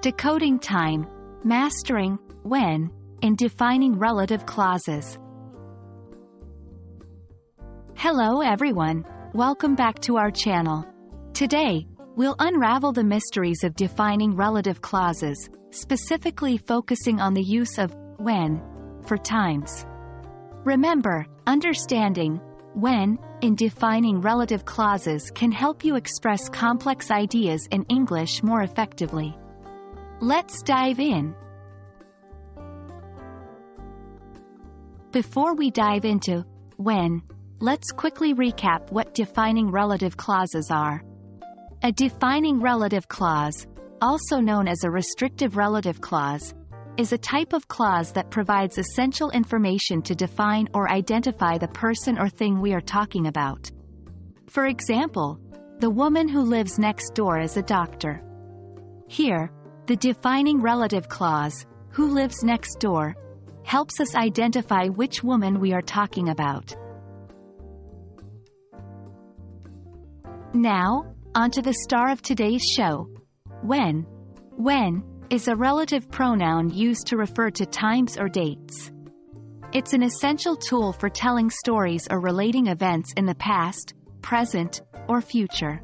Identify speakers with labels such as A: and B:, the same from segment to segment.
A: Decoding Time, Mastering When in Defining Relative Clauses. Hello everyone, welcome back to our channel. Today, we'll unravel the mysteries of defining relative clauses, specifically focusing on the use of when for times. Remember, understanding when in defining relative clauses can help you express complex ideas in English more effectively. Let's dive in. Before we dive into when, let's quickly recap what defining relative clauses are. A defining relative clause, also known as a restrictive relative clause, is a type of clause that provides essential information to define or identify the person or thing we are talking about. For example, the woman who lives next door is a doctor. Here, the defining relative clause, who lives next door, helps us identify which woman we are talking about. Now, onto the star of today's show. When. When is a relative pronoun used to refer to times or dates. It's an essential tool for telling stories or relating events in the past, present, or future.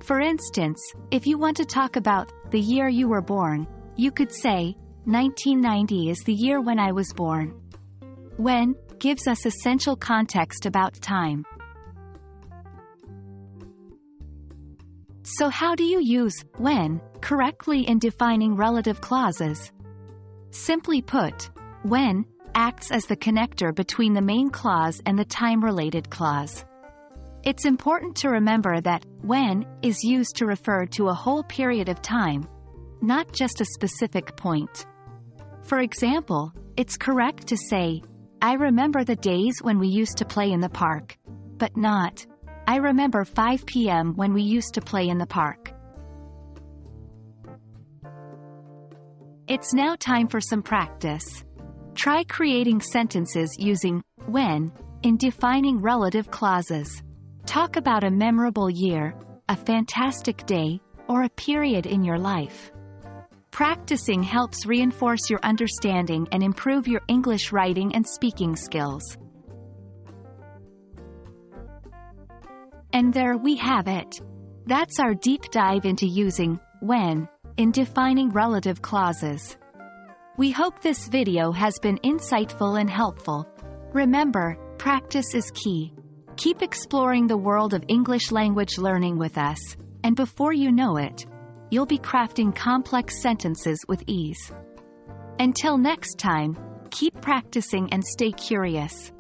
A: For instance, if you want to talk about the year you were born, you could say, 1990 is the year when I was born. When gives us essential context about time. So how do you use when correctly in defining relative clauses? Simply put, when acts as the connector between the main clause and the time-related clause. It's important to remember that when is used to refer to a whole period of time, not just a specific point. For example, it's correct to say, I remember the days when we used to play in the park, but not, I remember 5 p.m. when we used to play in the park. It's now time for some practice. Try creating sentences using when in defining relative clauses. Talk about a memorable year, a fantastic day, or a period in your life. Practicing helps reinforce your understanding and improve your English writing and speaking skills. And there we have it. That's our deep dive into using when in defining relative clauses. We hope this video has been insightful and helpful. Remember, practice is key. Keep exploring the world of English language learning with us, and before you know it, you'll be crafting complex sentences with ease. Until next time, keep practicing and stay curious.